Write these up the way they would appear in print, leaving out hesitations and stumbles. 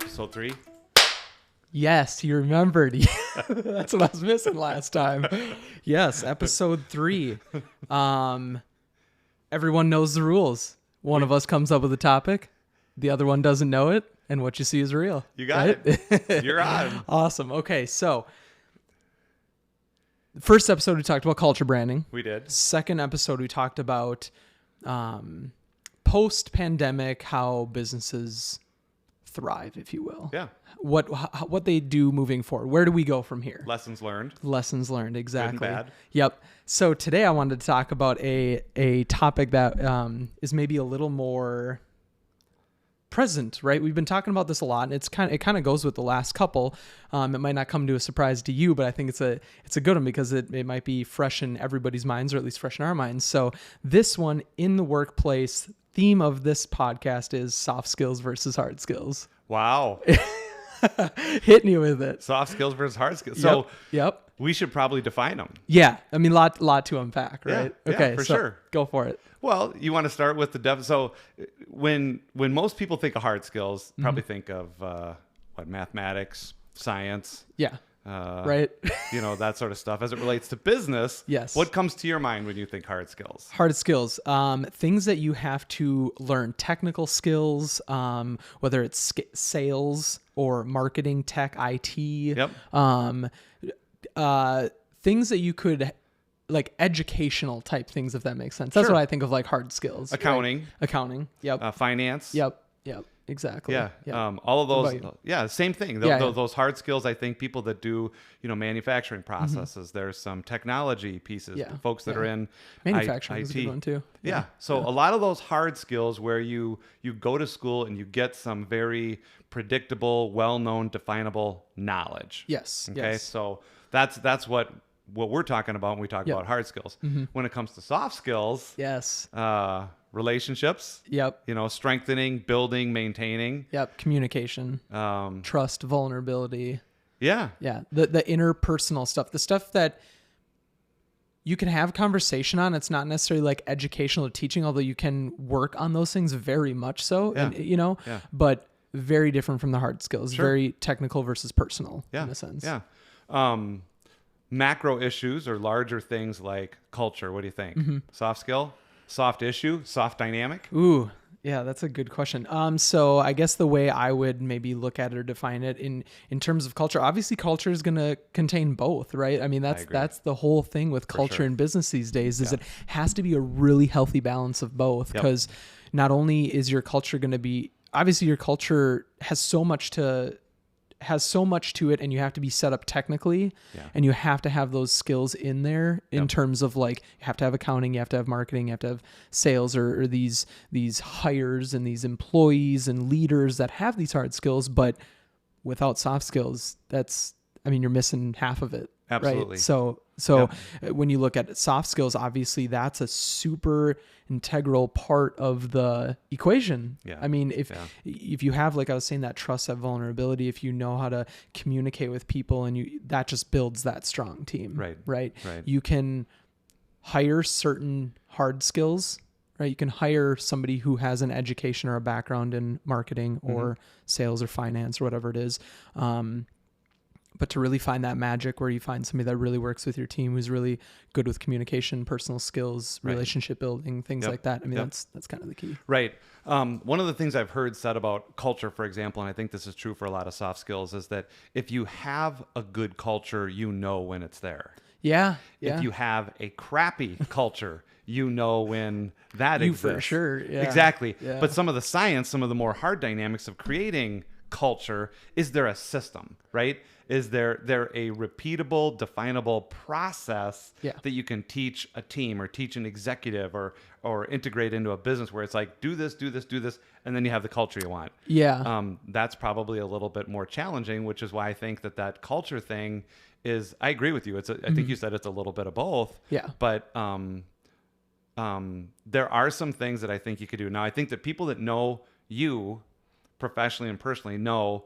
Episode 3. Yes, you remembered. That's what I was missing last time. Yes, episode 3. Everyone knows the rules. One of us comes up with a topic, the other one doesn't know it, and what you see is real. You got it. You're on. Awesome. Okay, so the first episode we talked about culture branding. We did. Second episode we talked about post-pandemic, how businesses thrive, if you will. Yeah. What they do moving forward. Where do we go from here? Lessons learned. Lessons learned, exactly. Good and bad. Yep. So today I wanted to talk about a topic that is maybe a little more present, right? We've been talking about this a lot, and it kind of goes with the last couple. It might not come to a surprise to you, but I think it's a good one because it might be fresh in everybody's minds, or at least fresh in our minds. So this one, in the workplace, theme of this podcast is soft skills versus hard skills. Wow. Hitting you with it. Soft skills versus hard skills. So Yep. we should probably define them. Yeah. I mean, lot to unpack, right? Yeah, okay. for so sure. Go for it. Well, you want to start with the so when most people think of hard skills, probably think of mathematics, science. Yeah. Right. That sort of stuff. As it relates to business, Yes. What comes to your mind when you think hard skills? Hard skills, things that you have to learn, technical skills, whether it's sales or marketing, tech, IT. Yep. Things that you could, like educational type things, if that makes sense. That's Sure. what I think of like hard skills. Accounting. Right? Accounting. Yep. Finance. Yep. Exactly. Yeah. Yep. All of What those. about you? Yeah. Same thing. Yeah. Those hard skills, I think people that do, manufacturing processes, there's some technology pieces, Yeah. folks that Yeah. are in Manufacturing is a IT. good one too. Yeah. So a lot of those hard skills where you go to school and you get some very predictable, well-known, definable knowledge. Yes. Okay. Yes. So that's what we're talking about when we talk Yep. about hard skills. When it comes to soft skills, Yes. relationships, Yep. strengthening, building, maintaining. Yep. Communication, trust, vulnerability. Yeah. Yeah. The interpersonal stuff, the stuff that you can have conversation on. It's not necessarily like educational or teaching, although you can work on those things very much so, Yeah. and, but very different from the hard skills, Sure. very technical versus personal Yeah. in a sense. Yeah. Macro issues or larger things like culture. What do you think? Soft skill, soft issue, soft dynamic. Ooh, yeah, that's a good question. So I guess the way I would maybe look at it or define it in terms of culture, obviously culture is going to contain both, right? I mean, agree. that's the whole thing with culture sure. in business these days is Yeah. it has to be a really healthy balance of both, Yep. because not only is your culture going to be, obviously your culture has so much to it, and you have to be set up technically, Yeah. and you have to have those skills in there in terms of like, you have to have accounting, you have to have marketing, you have to have sales, or these hires and these employees and leaders that have these hard skills, but without soft skills, you're missing half of it. Absolutely. Right? So when you look at soft skills, obviously that's a super integral part of the equation. Yeah. I mean, if you have, like I was saying, that trust, that vulnerability, if you know how to communicate with people, and that just builds that strong team. Right. Right. Right. You can hire certain hard skills, right? You can hire somebody who has an education or a background in marketing or sales or finance or whatever it is. But to really find that magic where you find somebody that really works with your team, who's really good with communication, personal skills, Right. relationship building, things Yep. like that. I mean, Yep. that's kind of the key. Right. One of the things I've heard said about culture, for example, and I think this is true for a lot of soft skills, is that if you have a good culture, you know when it's there. Yeah. If you have a crappy culture, you know when that You exists. for sure. Yeah. Exactly. Yeah. But some of the science, some of the more hard dynamics of creating culture, is there a system, right? Is there a repeatable, definable process Yeah. that you can teach a team or teach an executive or integrate into a business where it's like, do this, and then you have the culture you want. Yeah. That's probably a little bit more challenging, which is why I think that culture thing is, I agree with you. I think you said it's a little bit of both. Yeah. But there are some things that I think you could do. Now, I think that people that know you professionally and personally know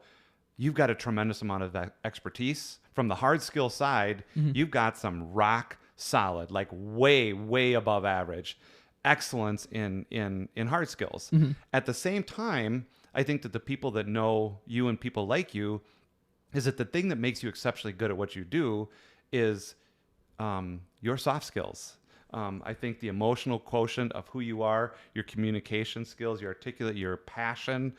you've got a tremendous amount of expertise. From the hard skill side, you've got some rock solid, like way, way above average excellence in hard skills. At the same time, I think that the people that know you and people like you is that the thing that makes you exceptionally good at what you do is your soft skills. I think the emotional quotient of who you are, your communication skills, your articulate, your passion,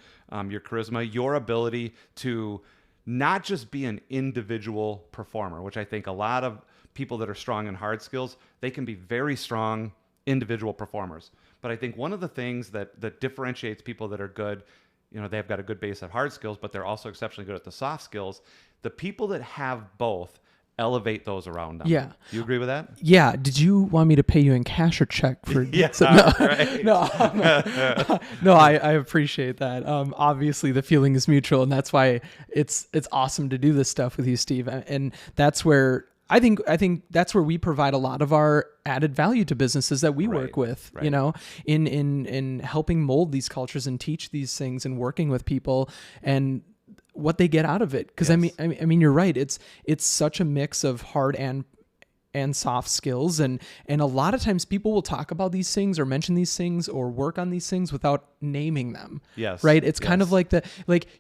your charisma, your ability to not just be an individual performer, which I think a lot of people that are strong in hard skills, they can be very strong individual performers. But I think one of the things that differentiates people that are good, they've got a good base at hard skills, but they're also exceptionally good at the soft skills. The people that have both elevate those around them. Yeah. Do you agree with that? Yeah. Did you want me to pay you in cash or check for? Yeah. Right. No, I appreciate that. Obviously the feeling is mutual, and that's why it's awesome to do this stuff with you, Steve. And that's where I think that's where we provide a lot of our added value to businesses that we work with, in helping mold these cultures and teach these things and working with people and what they get out of it. Because yes. I mean, you're right. It's such a mix of hard and soft skills, and a lot of times people will talk about these things or mention these things or work on these things without naming them. Yes. Right. It's kind of like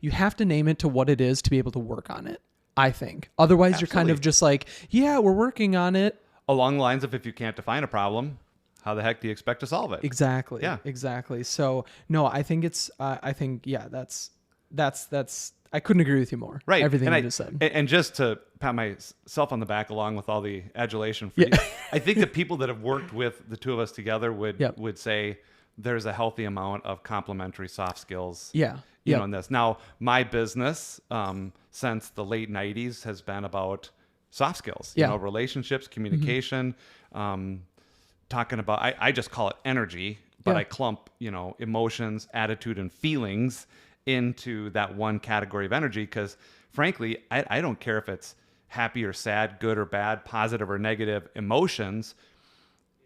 you have to name it to what it is to be able to work on it, I think. Otherwise, Absolutely. You're kind of just like, yeah, we're working on it. Along the lines of, if you can't define a problem, how the heck do you expect to solve it? Exactly. Yeah. Exactly. So no, I think that's I couldn't agree with you more. Right. Everything you just said. And just to pat myself on the back, along with all the adulation for you, I think that people that have worked with the two of us together would say there's a healthy amount of complementary soft skills. Yeah. In this. Now, my business since the late 90s has been about soft skills, relationships, communication, talking about, I just call it energy, but I clump, emotions, attitude, and feelings into that one category of energy, because frankly, I don't care if it's happy or sad, good or bad, positive or negative emotions.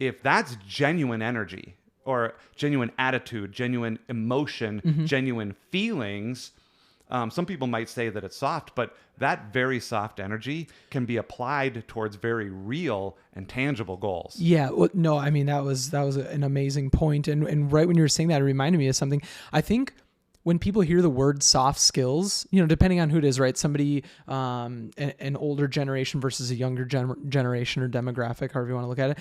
If that's genuine energy or genuine attitude, genuine emotion, genuine feelings, some people might say that it's soft, but that very soft energy can be applied towards very real and tangible goals. Yeah. Well, no, I mean, that was an amazing point. And right when you were saying that, it reminded me of something. I think when people hear the word soft skills, depending on who it is, right? Somebody, an older generation versus a younger generation or demographic, however you want to look at it,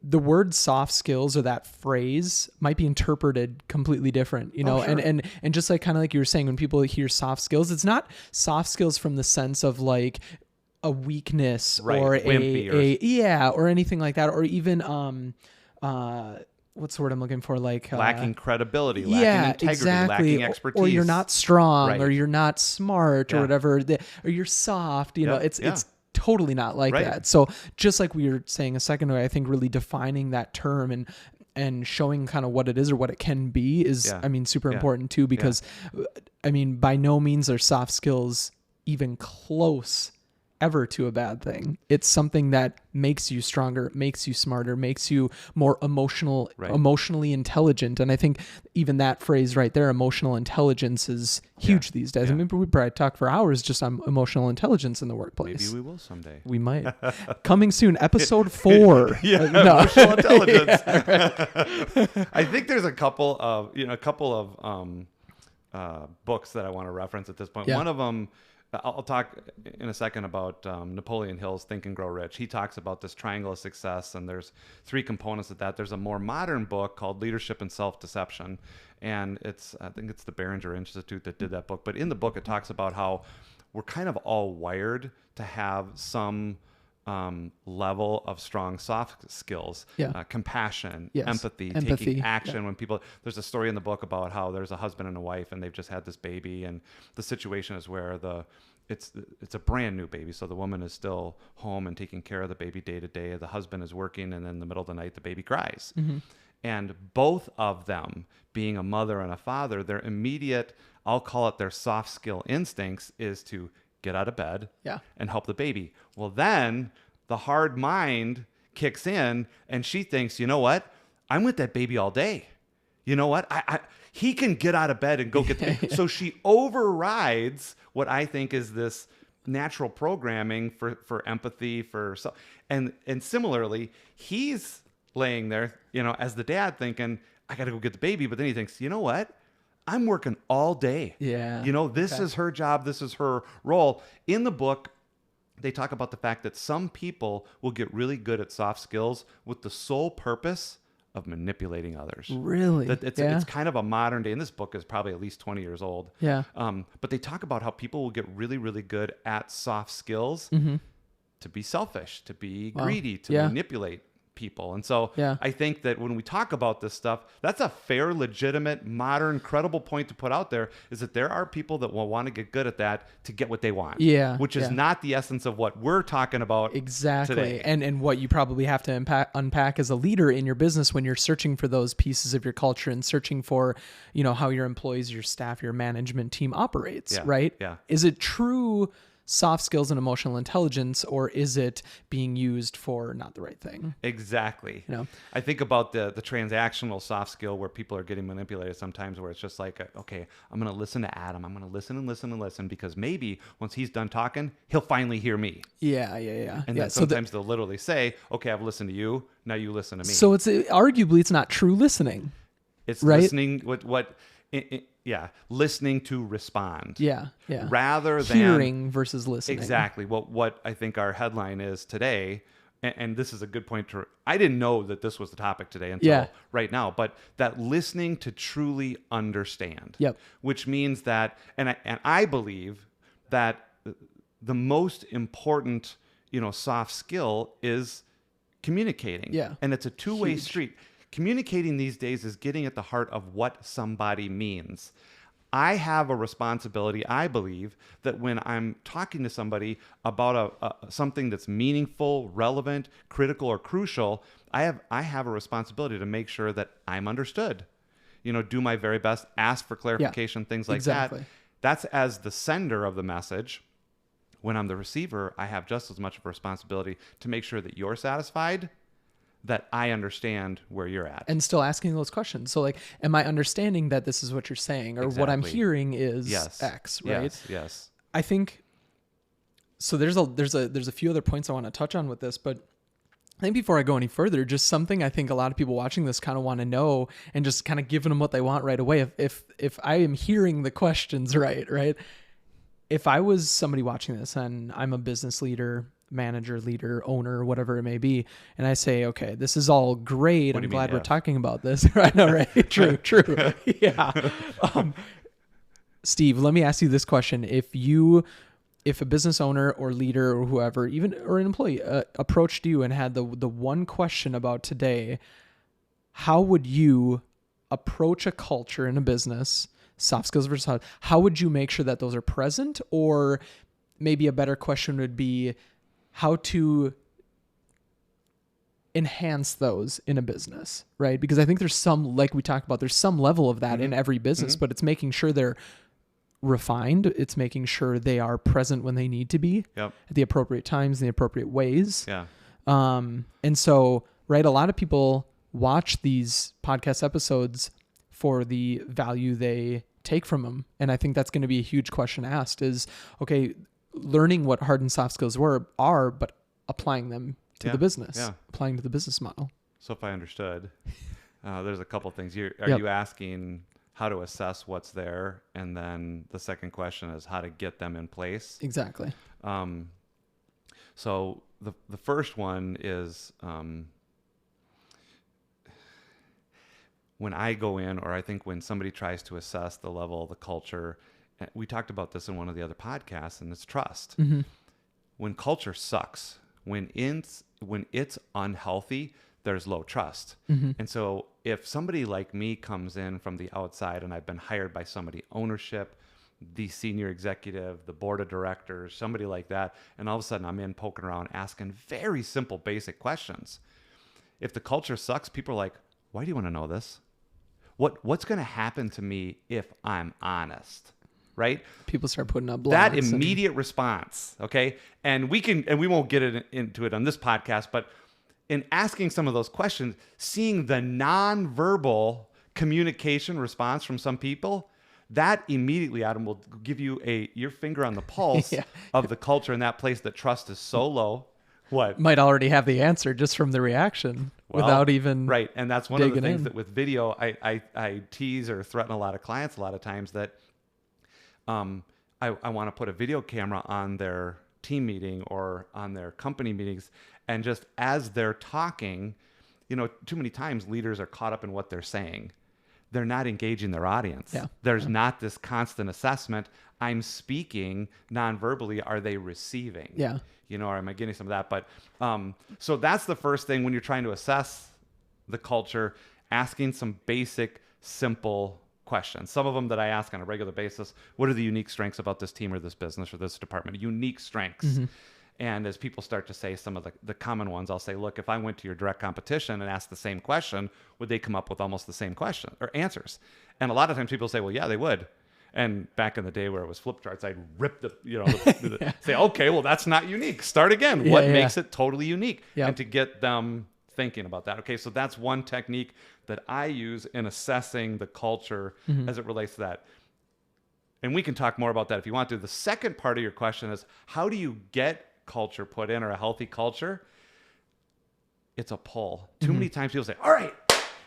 the word soft skills or that phrase might be interpreted completely different, Oh, sure. and just like, kind of like you were saying, when people hear soft skills, it's not soft skills from the sense of like a weakness or or anything like that, or even, what's the word I'm looking for? Like lacking credibility, lacking integrity, exactly. lacking expertise. Or you're not strong, Right. or you're not smart, or whatever, or you're soft. It's totally not like that. So just like we were saying a second ago, I think really defining that term and showing kind of what it is or what it can be is, super important too, because by no means are soft skills even close ever to a bad thing. It's something that makes you stronger, makes you smarter, makes you more emotionally intelligent. And I think even that phrase right there, emotional intelligence, is huge these days. I mean, we probably talk for hours just on emotional intelligence in the workplace. Maybe we will someday. We might. Coming soon, episode 4. Emotional intelligence. I think there's a couple of books that I want to reference at this point. One of them, I'll talk in a second about Napoleon Hill's Think and Grow Rich. He talks about this triangle of success, and there's 3 components of that. There's a more modern book called Leadership and Self-Deception, and I think it's the Barringer Institute that did that book. But in the book, it talks about how we're kind of all wired to have some level of strong soft skills, compassion, empathy, taking action when people. There's a story in the book about how there's a husband and a wife, and they've just had this baby, and the situation is where it's a brand new baby, so the woman is still home and taking care of the baby day to day. The husband is working, and in the middle of the night, the baby cries. And both of them, being a mother and a father, their immediate, I'll call it their soft skill instincts, is to get out of bed and help the baby. Well, then the hard mind kicks in, and she thinks, you know what? I'm with that baby all day. You know what? He can get out of bed and go get the baby. So she overrides what I think is this natural programming for empathy, and similarly, he's laying there, as the dad, thinking, I got to go get the baby. But then he thinks, you know what? I'm working all day. Yeah. This is her job. This is her role. In the book, they talk about the fact that some people will get really good at soft skills with the sole purpose of manipulating others. Really? That it's kind of a modern day, and this book is probably at least 20 years old. Yeah. But they talk about how people will get really, really good at soft skills to be selfish, to be greedy, to manipulate people. And so I think that when we talk about this stuff, that's a fair, legitimate, modern, credible point to put out there, is that there are people that will want to get good at that to get what they want. Yeah. Which is not the essence of what we're talking about today. And what you probably have to unpack as a leader in your business when you're searching for those pieces of your culture and searching for, how your employees, your staff, your management team operates, right? Yeah. Is it true soft skills and emotional intelligence, or is it being used for not the right thing? Exactly. I think about the transactional soft skill where people are getting manipulated sometimes, where it's just like, okay, I'm going to listen to Adam. I'm going to listen and listen and listen, because maybe once he's done talking, he'll finally hear me. Yeah. And then sometimes they'll literally say, okay, I've listened to you. Now you listen to me. So it's arguably it's not true listening. It's right? listening listening to respond. Yeah. Rather than hearing versus listening. Exactly. What I think our headline is today, and this is a good point I didn't know that this was the topic today until right now, but that listening to truly understand. Yep. Which means that, and I believe that the most important, soft skill is communicating. Yeah. And it's a two-way street. Communicating these days is getting at the heart of what somebody means. I have a responsibility, I believe, that when I'm talking to somebody about something that's meaningful, relevant, critical, or crucial, I have a responsibility to make sure that I'm understood. Do my very best, ask for clarification, things like that. That's as the sender of the message. When I'm the receiver, I have just as much of a responsibility to make sure that you're satisfied, that I understand where you're at. And still asking those questions. So am I understanding that this is what you're saying, or what I'm hearing is X, right? Yes. I think, so there's a few other points I want to touch on with this, but I think before I go any further, just something I think a lot of people watching this kind of want to know, and just kind of giving them what they want right away. If I am hearing the questions right? If I was somebody watching this and I'm a business leader, manager, leader, owner, whatever it may be, and I say, okay, this is all great. I'm glad we're talking about this. I know, right? True. Yeah. Steve, let me ask you this question. If a business owner or leader or whoever, or an employee approached you and had the one question about today, how would you approach a culture in a business, soft skills versus hard, how would you make sure that those are present? Or maybe a better question would be how to enhance those in a business, right? Because I think there's some, like we talked about, there's some level of that in every business, but it's making sure they're refined. It's making sure they are present when they need to be at the appropriate times, in the appropriate ways. Yeah. And so, right, a lot of people watch these podcast episodes for the value they take from them. And I think that's going to be a huge question asked is, okay, learning what hard and soft skills are, but applying them to the business, applying to the business model. So if I understood, there's a couple things. Are you asking how to assess what's there? And then the second question is how to get them in place. Exactly. So the first one is when I go in, or I think when somebody tries to assess the level, the culture, we talked about this in one of the other podcasts, and it's trust. Mm-hmm. When culture sucks, when it's unhealthy, there's low trust. Mm-hmm. And so if somebody like me comes in from the outside and I've been hired by somebody, ownership, the senior executive, the board of directors, somebody like that, and all of a sudden I'm in poking around asking very simple, basic questions. If the culture sucks, people are like, why do you want to know this? What's going to happen to me if I'm honest? Right? People start putting up blogs. That immediate response, okay? And we won't get into it on this podcast, but in asking some of those questions, seeing the nonverbal communication response from some people, that immediately, Adam, will give you your finger on the pulse of the culture in that place that trust is so low, What? might already have the answer just from the reaction without even right. And that's one of the digging things in. that with video, I tease or threaten a lot of clients a lot of times that I want to put a video camera on their team meeting or on their company meetings, and just as they're talking, too many times leaders are caught up in what they're saying. They're not engaging their audience. Yeah. There's not this constant assessment. I'm speaking non-verbally. Are they receiving? Yeah. Or am I getting some of that? But so that's the first thing when you're trying to assess the culture, asking some basic, simple questions. Some of them that I ask on a regular basis. What are the unique strengths about this team or this business or this department? Unique strengths. Mm-hmm. And as people start to say some of the common ones, I'll say, look, if I went to your direct competition and asked the same question, would they come up with almost the same question or answers? And a lot of times people say, well, yeah, they would. And back in the day where it was flip charts, I'd rip say, okay, well, that's not unique. Start again. Yeah, What yeah. makes it totally unique? Yep. And to get them thinking about that. Okay, so that's one technique that I use in assessing the culture as it relates to that. And we can talk more about that if you want to. The second part of your question is, how do you get culture put in, or a healthy culture? It's a pull. Too many times people say, all right,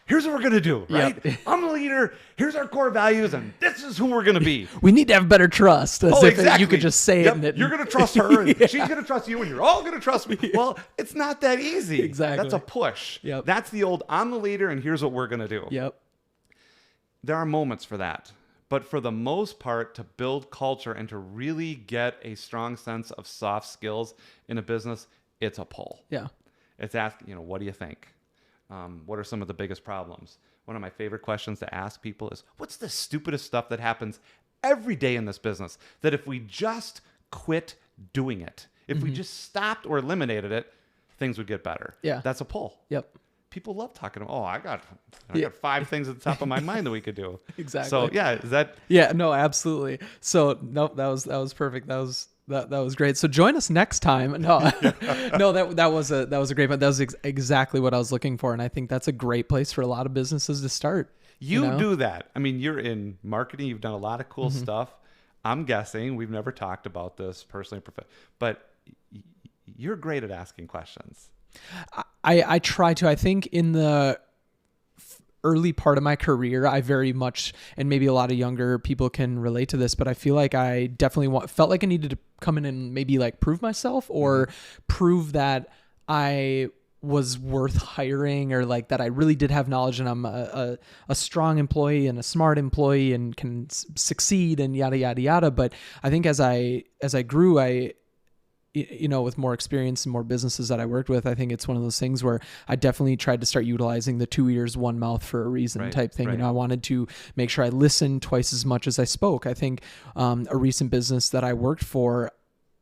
here's what we're going to do, right? Yep. I'm the leader. Here's our core values, and this is who we're going to be. We need to have better trust. As if you could just say it. And You're going to trust her, and she's going to trust you, and you're all going to trust me. Well, it's not that easy. Exactly. That's a push. Yep. That's the old, I'm the leader, and here's what we're going to do. Yep. There are moments for that. But for the most part, to build culture and to really get a strong sense of soft skills in a business, it's a pull. Yeah. It's asking, what do you think? What are some of the biggest problems? One of my favorite questions to ask people is, what's the stupidest stuff that happens every day in this business that if we just quit doing it, if we just stopped or eliminated it, things would get better? Yeah. That's a pull. Yep. People love talking about, I got 5 things at the top of my mind that we could do. Exactly. So yeah, is that... Yeah, no, absolutely. So nope, that was perfect. That was great. So join us next time. No, no, that was a great one. That was exactly what I was looking for, and I think that's a great place for a lot of businesses to start. You do that. I mean, you're in marketing. You've done a lot of cool stuff. I'm guessing we've never talked about this personally, but you're great at asking questions. I try to. I think in the early part of my career, I very much, and maybe a lot of younger people can relate to this, but I feel like I definitely felt like I needed to come in and maybe like prove myself or prove that I was worth hiring, or like that I really did have knowledge and I'm a strong employee and a smart employee and can succeed and yada, yada, yada. But I think as I grew, with more experience and more businesses that I worked with, I think it's one of those things where I definitely tried to start utilizing the 2 ears, 1 mouth for a reason type thing. Right. I wanted to make sure I listened twice as much as I spoke. I think a recent business that I worked for,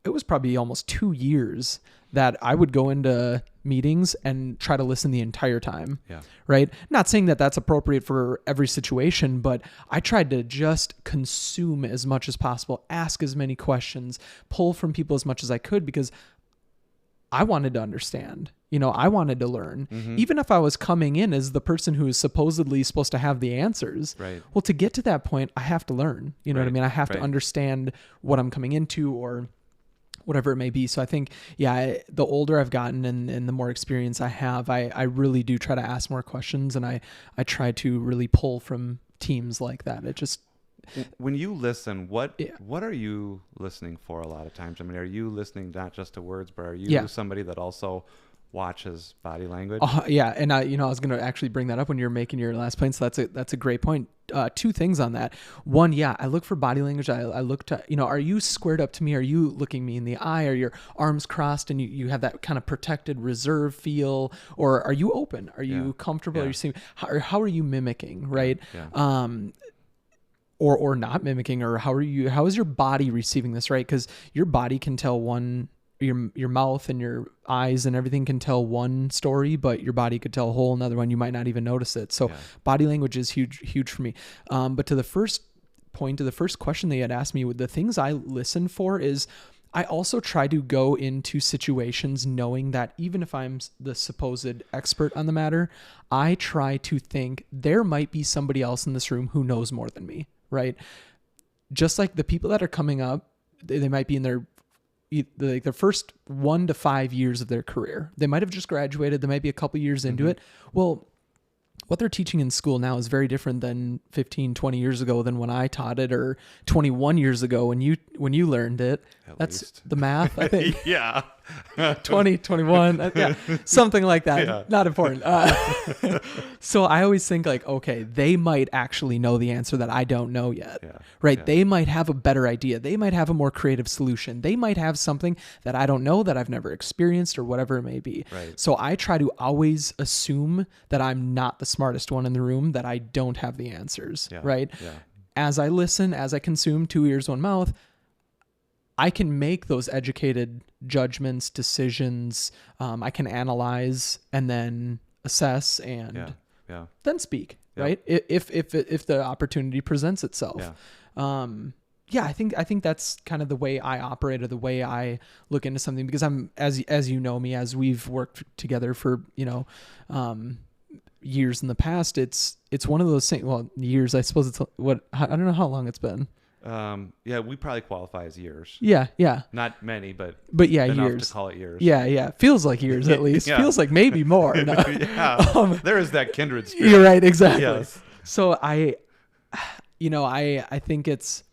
it was probably almost 2 years that I would go into meetings and try to listen the entire time. Yeah. Right. Not saying that that's appropriate for every situation, but I tried to just consume as much as possible, ask as many questions, pull from people as much as I could, because I wanted to understand, I wanted to learn, even if I was coming in as the person who is supposedly supposed to have the answers. Right. Well, to get to that point, I have to learn, what I mean? I have to Right. understand what I'm coming into or whatever it may be. So I think, the older I've gotten and the more experience I have, I really do try to ask more questions, and I try to really pull from teams like that. It just... When you listen, what are you listening for a lot of times? I mean, are you listening not just to words, but are you somebody that also watches body language? And I was going to actually bring that up when you're making your last point. So that's a great point. 2 things on that. One, I look for body language. I look to, are you squared up to me? Are you looking me in the eye? Are your arms crossed and you have that kind of protected reserve feel? Or are you open? Are you comfortable? Yeah. Are you seeing, how are you mimicking? Right. Yeah. Or not mimicking, or how is your body receiving this? Right. Cause your body can tell your mouth and your eyes and everything can tell one story, but your body could tell a whole another one. You might not even notice it. So body language is huge for me. But to the first question they had asked me, with the things I listen for is, I also try to go into situations knowing that even if I'm the supposed expert on the matter, I try to think there might be somebody else in this room who knows more than me, right? Just like the people that are coming up, they might be in their like the first 1 to 5 years of their career. They might have just graduated. They might be a couple years into it. Well, what they're teaching in school now is very different than 15, 20 years ago than when I taught it, or 21 years ago when you learned it. That's least. The math, I think. Yeah. 20, 21, yeah, something like that. Yeah. Not important. So I always think like, okay, they might actually know the answer that I don't know yet, right? Yeah. They might have a better idea. They might have a more creative solution. They might have something that I don't know, that I've never experienced, or whatever it may be. Right. So I try to always assume that I'm not the smartest one in the room, that I don't have the answers, right? Yeah. As I listen, as I consume, 2 ears, 1 mouth, I can make those educated judgments, decisions. I can analyze and then assess and then speak, right? If the opportunity presents itself. Yeah. I think that's kind of the way I operate, or the way I look into something, because I'm, as you know me, as we've worked together for, years in the past, it's one of those things. Well, years, I suppose it's I don't know how long it's been. We probably qualify as years. Yeah. Not many, but yeah, enough years to call it years. Yeah. Feels like years at least. Feels like maybe more. No. There is that kindred spirit. You're right, exactly. Yes. So I think it's.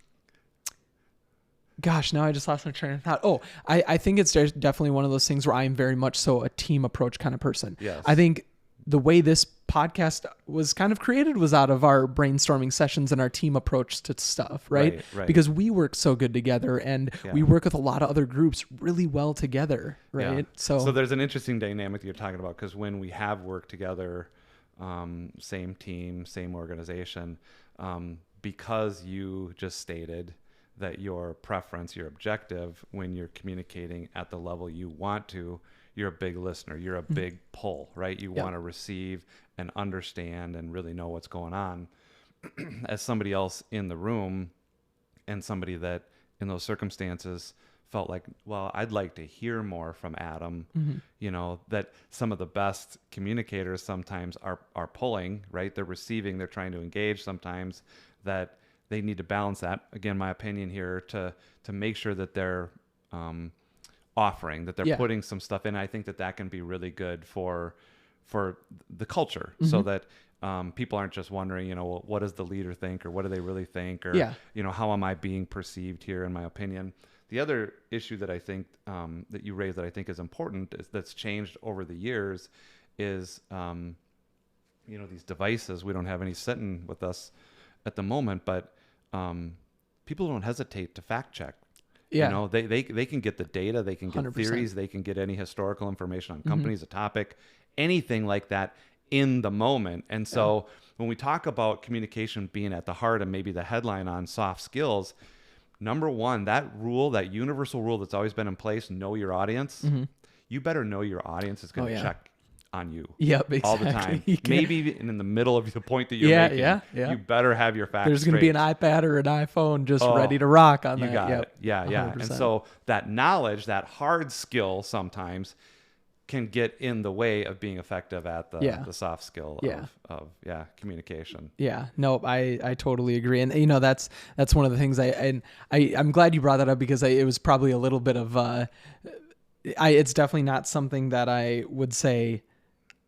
Gosh, now I just lost my train of thought. Oh, I think it's definitely one of those things where I am very much so a team approach kind of person. Yes. I think the way this podcast was kind of created was out of our brainstorming sessions and our team approach to stuff, right? Because we work so good together, and we work with a lot of other groups really well together, right? Yeah. So there's an interesting dynamic that you're talking about, because when we have worked together, same team, same organization, because you just stated that your preference, your objective when you're communicating at the level you want to, you're a big listener, you're a big pull, right? You want to receive and understand and really know what's going on. As somebody else in the room, and somebody that in those circumstances felt like, well, I'd like to hear more from Adam, that some of the best communicators sometimes are pulling, right? They're receiving, they're trying to engage sometimes, that they need to balance that. Again, my opinion here, to make sure that they're offering, that they're putting some stuff in. I think that can be really good for the culture, so that people aren't just wondering, well, what does the leader think, or what do they really think, or how am I being perceived here, in my opinion. The other issue that I think that you raised that I think is important, that's changed over the years, is these devices. We don't have any sitting with us at the moment, but people don't hesitate to fact check. Yeah. They can get the data, they can get 100%. Theories, they can get any historical information on companies, a topic, anything like that in the moment. And so when we talk about communication being at the heart, and maybe the headline on soft skills, number one, that rule, that universal rule that's always been in place, know your audience. You better know your audience is going to check on you all the time. Maybe in the middle of the point that you're making, you better have your facts There's going to be an iPad or an iPhone just ready to rock on that. You got it. Yeah. 100%. And so that knowledge, that hard skill sometimes can get in the way of being effective at the soft skill of communication. Yeah, no, I totally agree. And that's one of the things I'm glad you brought that up, because it was probably a little bit of it's definitely not something that I would say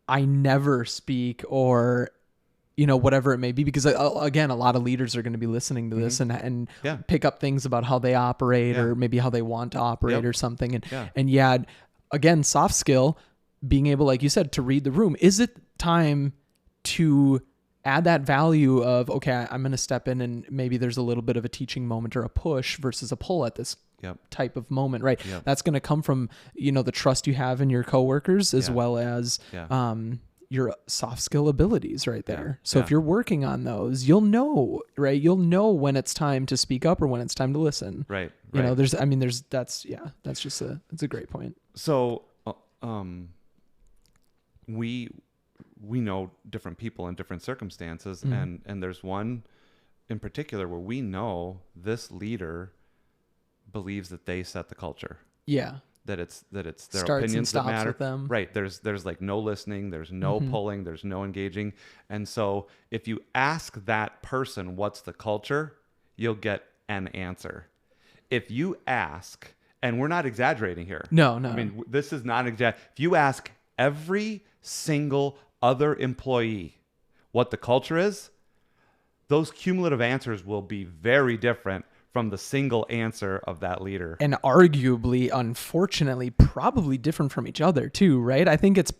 I never speak, or whatever it may be, because again, a lot of leaders are going to be listening to this and pick up things about how they operate, or maybe how they want to operate, or something. And again, soft skill, being able, like you said, to read the room. Is it time to add that value of, okay, I'm going to step in, and maybe there's a little bit of a teaching moment, or a push versus a pull at this type of moment, right? That's going to come from, the trust you have in your coworkers, as well as your soft skill abilities right there. So if you're working on those, you'll know, right? You'll know when it's time to speak up, or when it's time to listen. Right. That's just it's a great point. So, we know different people in different circumstances, and there's one in particular where we know this leader believes that they set the culture. Yeah. That it's their Starts opinions that matter. With them. Right. There's like no listening, there's no pulling, there's no engaging. And so if you ask that person what's the culture, you'll get an answer. If you ask And we're not exaggerating here. No. I mean, this is not If you ask every single other employee what the culture is, those cumulative answers will be very different from the single answer of that leader. And arguably, unfortunately, probably different from each other too, right? I think it's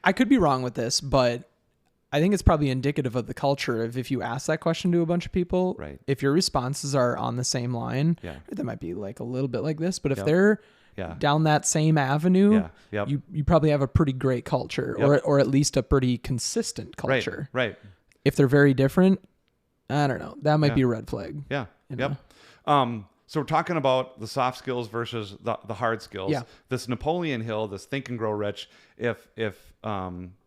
I could be wrong with this, but I think it's probably indicative of the culture of if you ask that question to a bunch of people, right. If your responses are on the same line, they might be like a little bit like this, but if they're down that same avenue, you probably have a pretty great culture or at least a pretty consistent culture. Right. If they're very different, I don't know. That might be a red flag. Yeah. You know? So we're talking about the soft skills versus the hard skills. Yeah. This Napoleon Hill, this Think and Grow Rich. If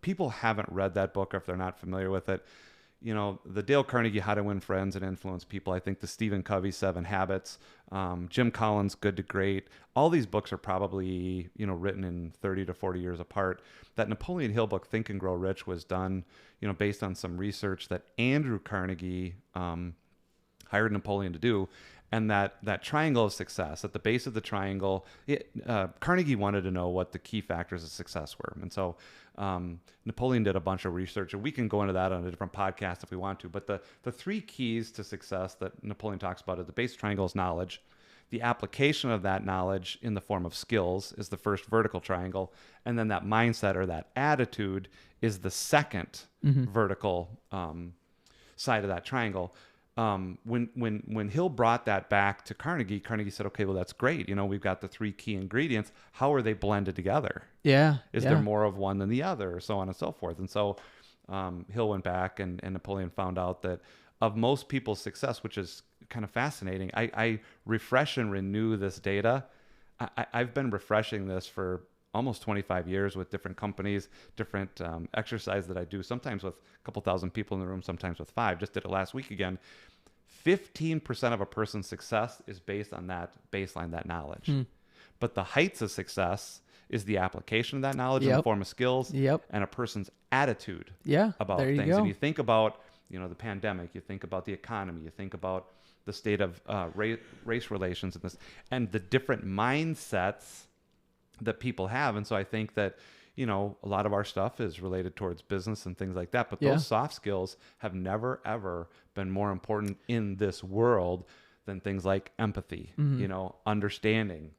people haven't read that book, or if they're not familiar with it, the Dale Carnegie How to Win Friends and Influence People. I think the Stephen Covey 7 Habits, Jim Collins Good to Great. All these books are probably written in 30 to 40 years apart. That Napoleon Hill book, Think and Grow Rich, was done based on some research that Andrew Carnegie hired Napoleon to do. And that triangle of success, at the base of the triangle, Carnegie wanted to know what the key factors of success were. And so Napoleon did a bunch of research, and we can go into that on a different podcast if we want to. But the three keys to success that Napoleon talks about at the base triangle is knowledge. The application of that knowledge in the form of skills is the first vertical triangle. And then that mindset or that attitude is the second vertical side of that triangle. When Hill brought that back to Carnegie said, okay, well, that's great. We've got the three key ingredients. How are they blended together? Yeah. Is there more of one than the other, or so on and so forth? And so Hill went back and Napoleon found out that of most people's success, which is kind of fascinating. I refresh and renew this data. I've been refreshing this for almost 25 years with different companies, different exercise that I do, sometimes with a couple thousand people in the room, sometimes with 5. Just did it last week again. 15% of a person's success is based on that baseline, that knowledge. But the heights of success is the application of that knowledge in the form of skills and a person's attitude about things. And you think about, the pandemic, you think about the economy, you think about the state of race relations and the different mindsets that people have. And so I think that, a lot of our stuff is related towards business and things like that. But those soft skills have never, ever been more important in this world than things like empathy, understanding,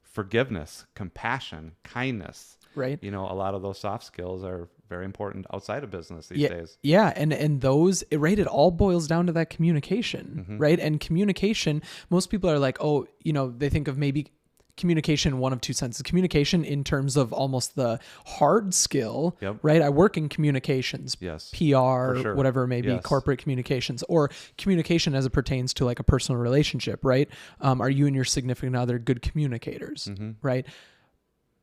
forgiveness, compassion, kindness. Right. A lot of those soft skills are very important outside of business these days. Yeah. And those, right, it all boils down to that communication, right? And communication, most people are like, they think of maybe communication in one of two senses. Communication in terms of almost the hard skill, right? I work in communications, PR, whatever it may be, corporate communications, or communication as it pertains to like a personal relationship, right? Are you and your significant other good communicators, right?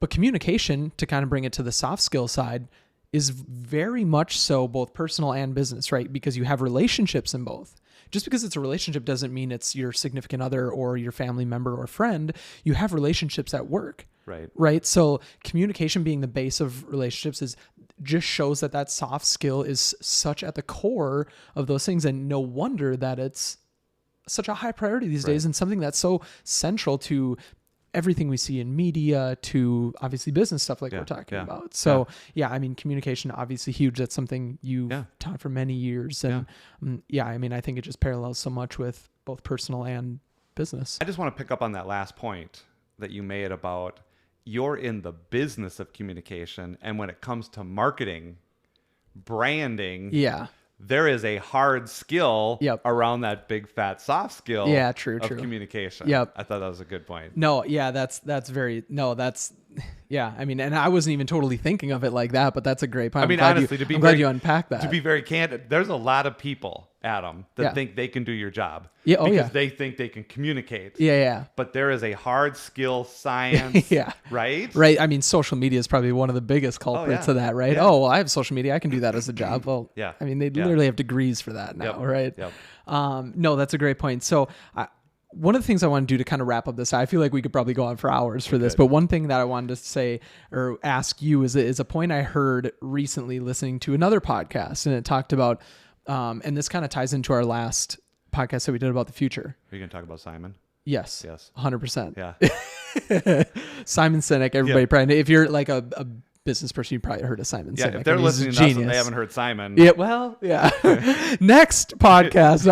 But communication, to kind of bring it to the soft skill side, is very much so both personal and business, right? Because you have relationships in both. Just because it's a relationship doesn't mean it's your significant other or your family member or friend. You have relationships at work. Right. So communication being the base of relationships just shows that soft skill is such at the core of those things. And no wonder that it's such a high priority these days, and something that's so central to everything we see in media, to obviously business stuff like we're talking about. So I mean, communication, obviously huge. That's something you've taught for many years. And I mean, I think it just parallels so much with both personal and business. I just want to pick up on that last point that you made about you're in the business of communication. And when it comes to marketing, branding, there is a hard skill around that big fat soft skill true. Communication. I thought that was a good point. No, I mean, and I wasn't even totally thinking of it like that, but that's a great point. I mean, honestly, I'm glad you unpacked that. To be very candid, there's a lot of people, Adam, that think they can do your job. Because they think they can communicate. But there is a hard skill science, right? Right. I mean, social media is probably one of the biggest culprits of that, right? Oh, well, I have social media. I can do that as a job. Well, I mean, they literally have degrees for that now, right? No, that's a great point. So one of the things I want to do to kind of wrap up this, I feel like we could probably go on for hours for this, but one thing that I wanted to say or ask you is a point I heard recently listening to another podcast, and it talked about, and this kind of ties into our last podcast that we did about the future. Are you going to talk about Simon? Yes. 100%. Yeah. Simon Sinek, everybody probably, if you're like a business person, you probably heard of Simon Sinek. If they're listening to us and they haven't heard Simon. Yeah, well, yeah. Next podcast.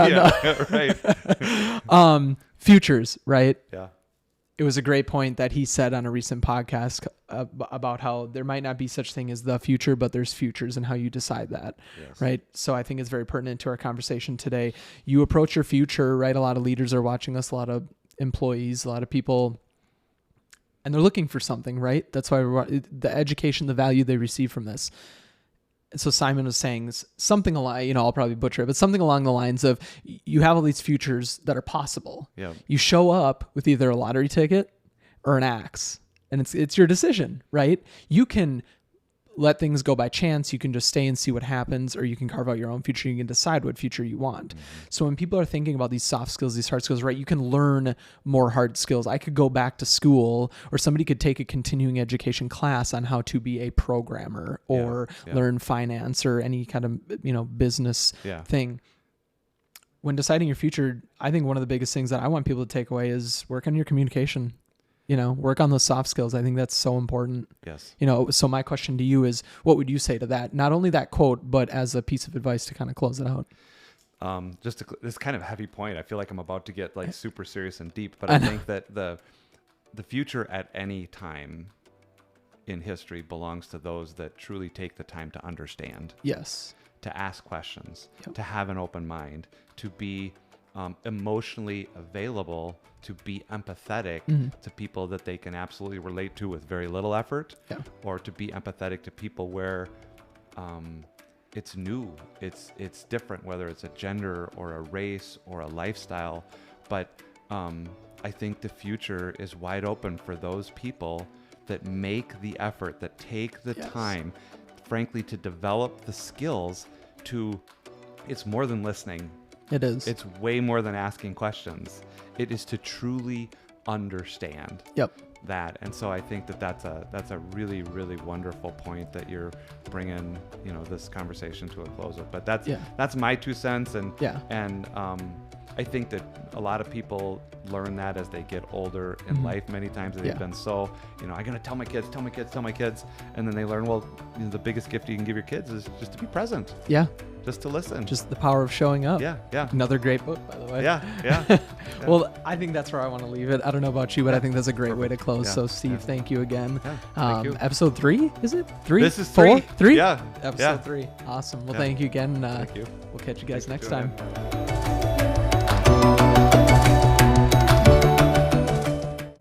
Right. Futures, right? Yeah. It was a great point that he said on a recent podcast about how there might not be such thing as the future, but there's futures and how you decide that, right? So I think it's very pertinent to our conversation today. You approach your future, right? A lot of leaders are watching us, a lot of employees, a lot of people, and they're looking for something, right? That's why the education, the value they receive from this. And so Simon was saying something along, I'll probably butcher it, but something along the lines of, you have all these futures that are possible. Yeah. You show up with either a lottery ticket or an axe, and it's your decision, right? You can let things go by chance. You can just stay and see what happens, or you can carve out your own future. You can decide what future you want. Mm-hmm. So when people are thinking about these soft skills, these hard skills, right, you can learn more hard skills. I could go back to school, or somebody could take a continuing education class on how to be a programmer or learn finance or any kind of, business thing. When deciding your future, I think one of the biggest things that I want people to take away is work on your communication. Work on those soft skills. I think that's so important. Yes. So my question to you is, what would you say to that? Not only that quote, but as a piece of advice to kind of close it out. This kind of heavy point. I feel like I'm about to get like super serious and deep, but I think that the future at any time in history belongs to those that truly take the time to understand. Yes. To ask questions, to have an open mind, to be emotionally available, to be empathetic to people that they can absolutely relate to with very little effort, or to be empathetic to people where it's new, it's different, whether it's a gender or a race or a lifestyle. But I think the future is wide open for those people that make the effort, that take the time, frankly, to develop the skills to, it's more than listening. It is. It's way more than asking questions. It is to truly understand that. And so I think that's a really, really wonderful point that you're bringing, this conversation to a close with. But that's my 2 cents. And I think that a lot of people learn that as they get older in life. Many times they've been so, I'm going to tell my kids. And then they learn, well, the biggest gift you can give your kids is just to be present. Yeah. Just to listen. Just the power of showing up. Yeah. Another great book, by the way. Yeah. Well, I think that's where I want to leave it. I don't know about you, but I think that's a great way to close. So, Steve, thank you again. Thank you. Episode 3, is it? 3? This is 4? 3? Yeah. Episode 3. Awesome. Well, thank you again. Thank you. We'll catch you guys next time.